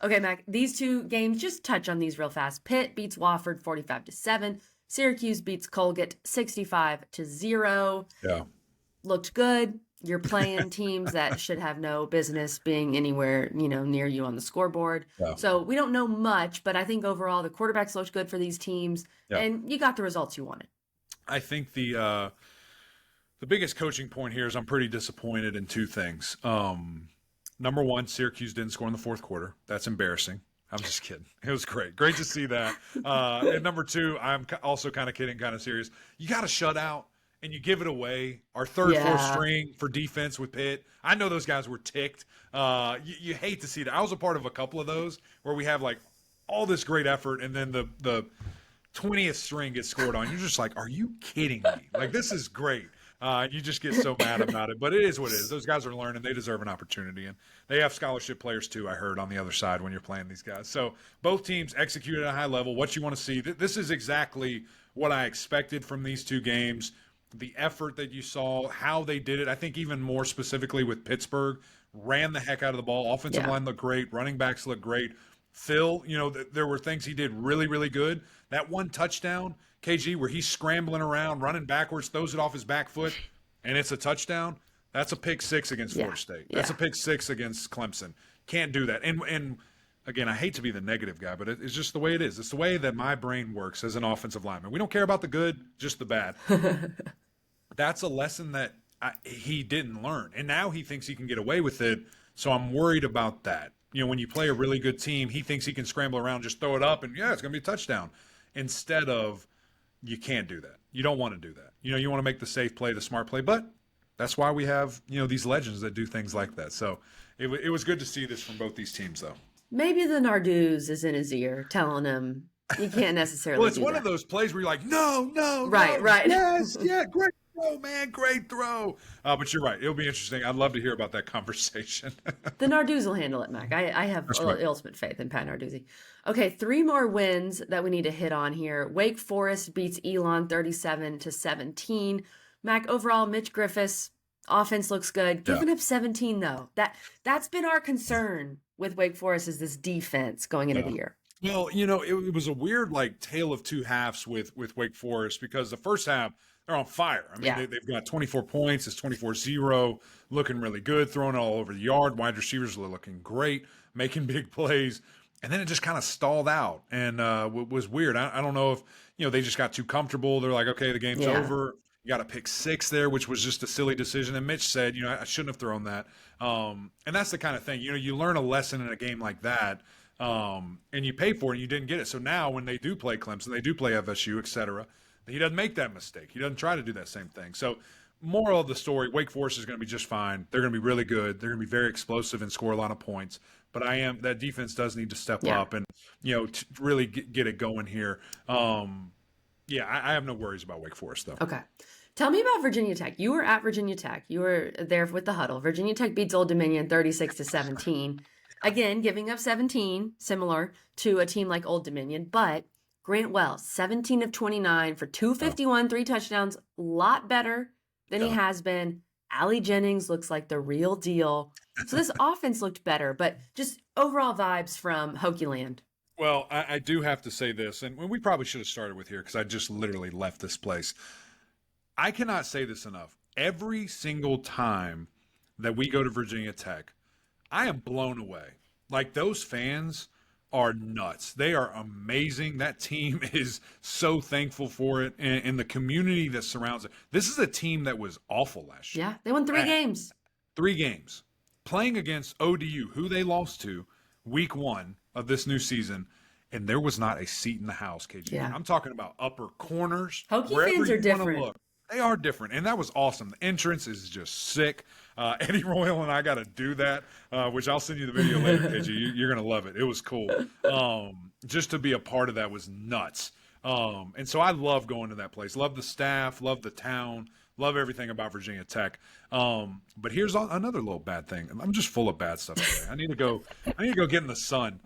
Okay, Mac, these two games, just touch on these real fast. Pitt beats Wofford 45-7. Syracuse beats Colgate 65-0. Yeah. Looked good. You're playing teams that should have no business being anywhere, near you on the scoreboard. Yeah. So we don't know much, but I think overall the quarterbacks looked good for these teams, and you got the results you wanted. I think the biggest coaching point here is I'm pretty disappointed in two things. Number one, Syracuse didn't score in the fourth quarter. That's embarrassing. I'm just kidding. It was great. Great to see that. And number two, I'm also kind of kidding, kind of serious. You got to shut out and you give it away. Our third, fourth string for defense with Pitt. I know those guys were ticked. You hate to see that. I was a part of a couple of those where we have like all this great effort and then the 20th string gets scored on. You're just like, are you kidding me? Like, this is great. You just get so mad about it, but it is what it is. Those guys are learning; they deserve an opportunity, and they have scholarship players too. I heard on the other side when you're playing these guys. So both teams executed at a high level. What you want to see? This is exactly what I expected from these two games. The effort that you saw, how they did it. I think even more specifically with Pittsburgh, ran the heck out of the ball. Offensive line looked great. Running backs looked great. Phil, there were things he did really, really good. That one touchdown, KG, where he's scrambling around, running backwards, throws it off his back foot, and it's a touchdown. That's a pick six against Florida State. That's a pick six against Clemson. Can't do that. And again, I hate to be the negative guy, but it's just the way it is. It's the way that my brain works as an offensive lineman. We don't care about the good, just the bad. That's a lesson that he didn't learn. And now he thinks he can get away with it, so I'm worried about that. When you play a really good team, he thinks he can scramble around, just throw it up, and it's going to be a touchdown. Instead of, you can't do that. You don't want to do that. You want to make the safe play, the smart play, but that's why we have, these legends that do things like that. So it was good to see this from both these teams, though. Maybe the Narduz is in his ear telling him you can't necessarily well, it's one of those plays where you're like, no, right. Yes, great throw, man, great throw. But you're right. It'll be interesting. I'd love to hear about that conversation. The Narduz will handle it, Mac. I have ultimate faith in Pat Narduzzi. Okay, 3 more wins that we need to hit on here. Wake Forest beats Elon 37-17. Mac, overall, Mitch Griffiths, offense looks good. Giving up 17, though. That's been our concern with Wake Forest is this defense going into the year. Well, it was a weird tale of two halves with Wake Forest because the first half, they're on fire. I mean, they've got 24 points. It's 24-0, looking really good, throwing it all over the yard. Wide receivers are looking great, making big plays. And then it just kind of stalled out and was weird. I don't know if, they just got too comfortable. They're like, okay, the game's over. You got a pick 6 there, which was just a silly decision. And Mitch said, I shouldn't have thrown that. And that's the kind of thing, you learn a lesson in a game like that. And you pay for it and you didn't get it. So now when they do play Clemson, they do play FSU, et cetera, he doesn't make that mistake. He doesn't try to do that same thing. So moral of the story, Wake Forest is going to be just fine. They're going to be really good. They're going to be very explosive and score a lot of points. But that defense does need to step up and, to really get it going here. I have no worries about Wake Forest, though. Okay. Tell me about Virginia Tech. You were at Virginia Tech. You were there with the huddle. Virginia Tech beats Old Dominion 36-17. Again, giving up 17, similar to a team like Old Dominion. But Grant Wells, 17 of 29 for 251, 3 touchdowns. A lot better than he has been. Allie Jennings looks like the real deal. So this offense looked better, but just overall vibes from Hokie Land. Well, I do have to say this, and we probably should have started with here because I just literally left this place. I cannot say this enough. Every single time that we go to Virginia Tech, I am blown away. Like, those fans are nuts. They are amazing. That team is so thankful for it and the community that surrounds it. This is a team that was awful last year. Yeah, they won 3 games. 3 games. Playing against ODU, who they lost to week 1 of this new season, and there was not a seat in the house, KG. Yeah. I'm talking about upper corners. Hokie fans are different. Look, they are different, and that was awesome. The entrance is just sick. Eddie Royal and I got to do that, which I'll send you the video later, KG. You're going to love it. It was cool. Just to be a part of that was nuts. And so I love going to that place. Love the staff, love the town, love everything about Virginia Tech. But here's another little bad thing. I'm just full of bad stuff today. I need to go get in the sun.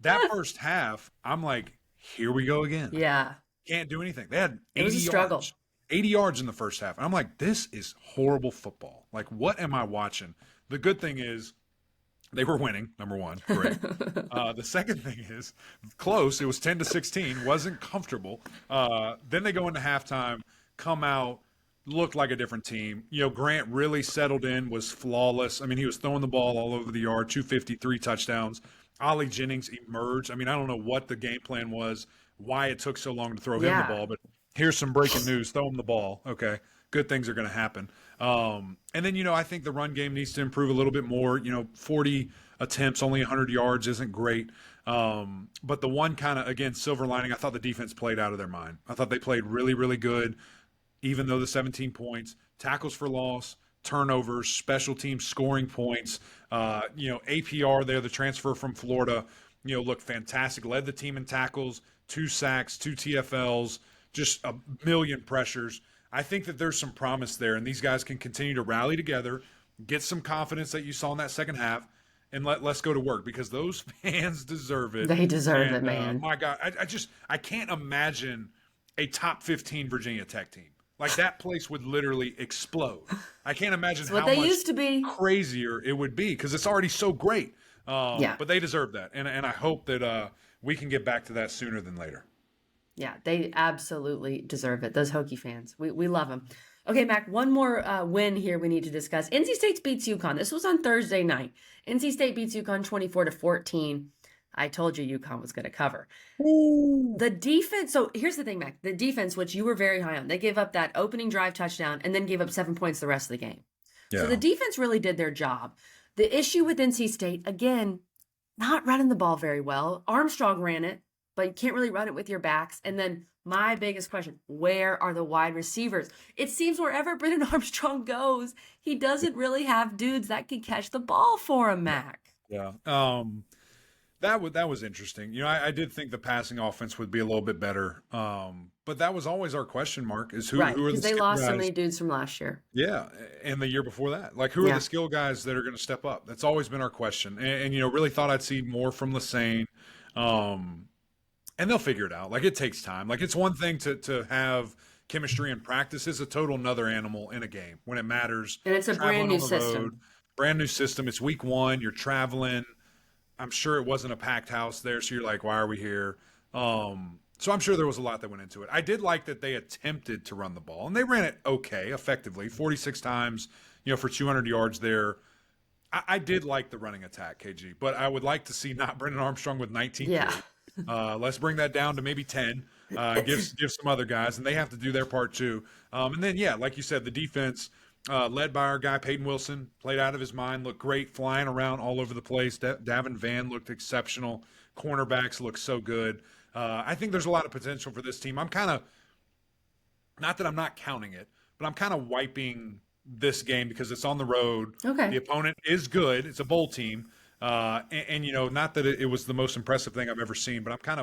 That first half, I'm like, here we go again. Yeah. Can't do anything. They had 80 it was a struggle. yards. 80 yards in the first half. And I'm like, this is horrible football. Like, what am I watching? The good thing is they were winning, number one. Great. The second thing is close. It was 10-16. Wasn't comfortable. Then they go into halftime, come out, looked like a different team. Grant really settled in, was flawless. I mean, he was throwing the ball all over the yard, 253 touchdowns. Allie Jennings emerged. I mean, I don't know what the game plan was, why it took so long to throw him the ball, but here's some breaking news. Throw them the ball. Okay. Good things are going to happen. And then, I think the run game needs to improve a little bit more. 40 attempts, only 100 yards isn't great. But the one kind of, again, silver lining, I thought the defense played out of their mind. I thought they played really, really good, even though the 17 points, tackles for loss, turnovers, special teams scoring points. APR there, the transfer from Florida, looked fantastic. Led the team in tackles, 2 sacks, 2 TFLs, just a million pressures. I think that there's some promise there, and these guys can continue to rally together, get some confidence that you saw in that second half, and let's go to work, because those fans deserve it. They deserve it, man. My God, I can't imagine a top 15 Virginia Tech team. Like, that place would literally explode. I can't imagine how much used to be. Crazier it would be, because it's already so great. But they deserve that, and I hope that we can get back to that sooner than later. Yeah, they absolutely deserve it. Those Hokie fans, we love them. Okay, Mac, one more win here we need to discuss. NC State beats UConn. This was on Thursday night. NC State beats UConn 24-14. I told you UConn was going to cover. Ooh. The defense, so here's the thing, Mac. The defense, which you were very high on, they gave up that opening drive touchdown and then gave up 7 points the rest of the game. Yeah. So the defense really did their job. The issue with NC State, again, not running the ball very well. Armstrong ran it, but you can't really run it with your backs. And then my biggest question, where are the wide receivers? It seems wherever Brennan Armstrong goes, he doesn't really have dudes that can catch the ball for him, Mac. Yeah. That was interesting. I did think the passing offense would be a little bit better. But that was always our question mark, is who are the because they lost so many dudes from last year. Yeah, and the year before that. Like, who are the skill guys that are going to step up? That's always been our question. And really thought I'd see more from Lassane. And they'll figure it out. Like, it takes time. Like, it's one thing to have chemistry in practice. It's a total another animal in a game when it matters. And it's a brand new system. Brand new system. It's week 1. You're traveling. I'm sure it wasn't a packed house there, so you're like, why are we here? So I'm sure there was a lot that went into it. I did like that they attempted to run the ball, and they ran it okay, effectively, 46 times, for 200 yards there. I did like the running attack, KG, but I would like to see not Brennan Armstrong with 19. Yeah. Let's bring that down to maybe 10. Give some other guys, and they have to do their part too. And then, like you said, the defense, led by our guy Peyton Wilson, played out of his mind, looked great, flying around all over the place. Davin Van looked exceptional. Cornerbacks looked so good. I think there's a lot of potential for this team. I'm kind of, not that I'm not counting it, but I'm kind of wiping this game because it's on the road. Okay. The opponent is good. It's a bowl team. And not that it was the most impressive thing I've ever seen, but I'm kind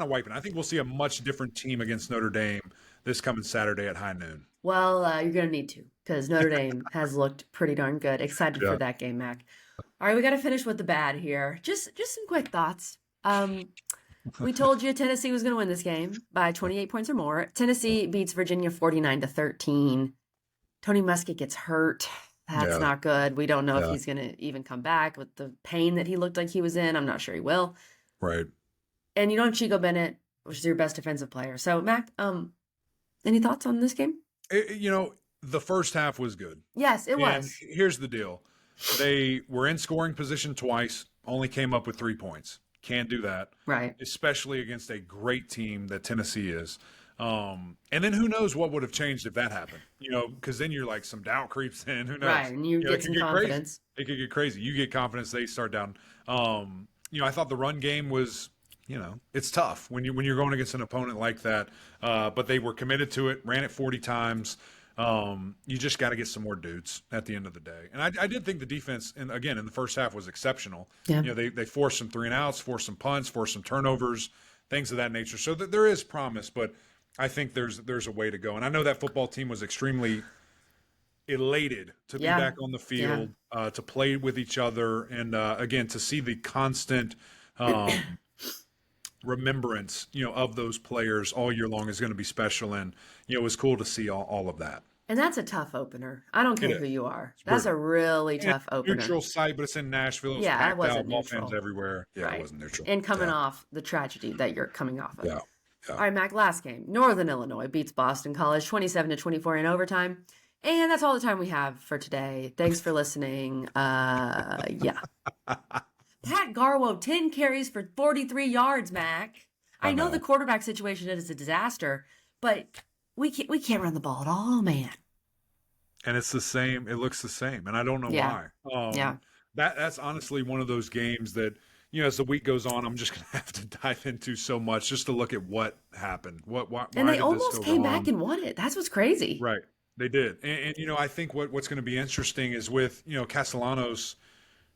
of wiping. I think we'll see a much different team against Notre Dame this coming Saturday at high noon. Well, you're going to need to, because Notre Dame has looked pretty darn good. Excited for that game, Mac. All right, we got to finish with the bad here. Just some quick thoughts. We told you Tennessee was going to win this game by 28 points or more. Tennessee beats Virginia 49-13. Tony Muskett gets hurt. That's not good. We don't know if he's going to even come back with the pain that he looked like he was in. I'm not sure he will. Right. And you don't have Chico Bennett, which is your best defensive player. So, Mac, any thoughts on this game? The first half was good. Yes, it was. Here's the deal. They were in scoring position twice, only came up with 3 points. Can't do that. Right. Especially against a great team that Tennessee is. And then who knows what would have changed if that happened, because then you're like, some doubt creeps in. Who knows? Right, and you get some confidence. It could get crazy. You get confidence, they start down. I thought the run game was, it's tough when you're going against an opponent like that. But they were committed to it, ran it 40 times. You just got to get some more dudes at the end of the day. And I did think the defense, in the first half was exceptional. Yeah. They forced some 3-and-outs, forced some punts, forced some turnovers, things of that nature. So there is promise, but I think there's a way to go. And I know that football team was extremely elated to be back on the field, to play with each other. And, again, to see the constant remembrance, of those players all year long is going to be special. And, it was cool to see all of that. And that's a tough opener. I don't care who you are. That's a really tough opener. Neutral site, but it's in Nashville. It's packed out, ball fans everywhere. Yeah, It wasn't neutral. And coming off the tragedy that you're coming off of. Yeah. All right, Mac, last game. Northern Illinois beats Boston College 27-24 in overtime. And that's all the time we have for today. Thanks for listening. Pat Garwo, 10 carries for 43 yards, Mac. I know the quarterback situation is a disaster, but we can't run the ball at all, man. And it's the same. It looks the same, and I don't know Yeah. why. That's honestly one of those games that, as the week goes on, I'm just going to have to dive into so much just to look at what happened. Why And they did almost this go came wrong? back and won it. That's what's crazy. Right. They did. And I think what's going to be interesting is with, Castellanos,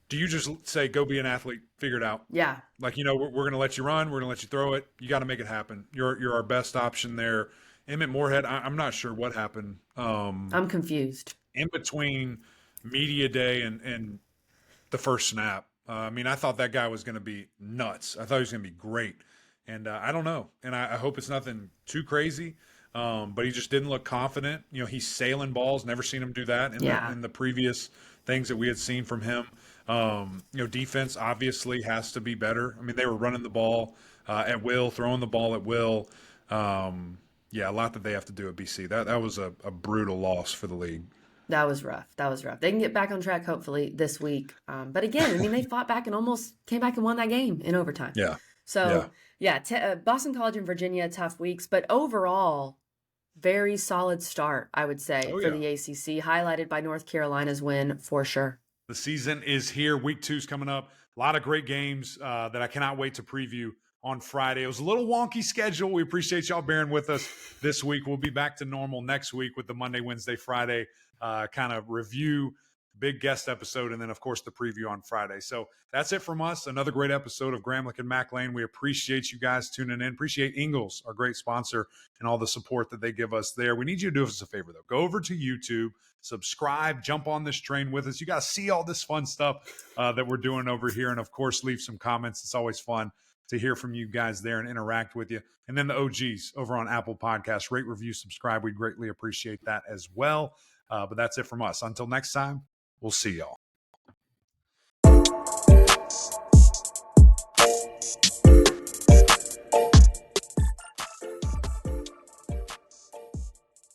do you just say, go be an athlete, figure it out? Yeah. Like, we're going to let you run. We're going to let you throw it. You got to make it happen. You're our best option there. Emmett Morehead, I'm not sure what happened. I'm confused. In between media day and the first snap. I thought that guy was going to be nuts. I thought he was going to be great. And I don't know. And I hope it's nothing too crazy. But he just didn't look confident. He's sailing balls. Never seen him do that in the previous things that we had seen from him. Defense obviously has to be better. They were running the ball at will, throwing the ball at will. A lot that they have to do at BC. That was a brutal loss for the league. That was rough. They can get back on track hopefully this week. But again, they fought back and almost came back and won that game in overtime. Yeah. So, Boston College and Virginia, tough weeks. But overall, very solid start, I would say, for the ACC, highlighted by North Carolina's win for sure. The season is here. Week 2's coming up. A lot of great games that I cannot wait to preview on Friday. It was a little wonky schedule. We appreciate y'all bearing with us this week. We'll be back to normal next week with the Monday, Wednesday, Friday kind of review, big guest episode, and then, of course, the preview on Friday. So that's it from us. Another great episode of Gramlich and Mac Lane. We appreciate you guys tuning in. Appreciate Ingles, our great sponsor, and all the support that they give us there. We need you to do us a favor, though. Go over to YouTube, subscribe, jump on this train with us. You got to see all this fun stuff that we're doing over here. And, of course, leave some comments. It's always fun to hear from you guys there and interact with you. And then the OGs over on Apple Podcasts, rate, review, subscribe. We'd greatly appreciate that as well. But that's it from us. Until next time, we'll see y'all.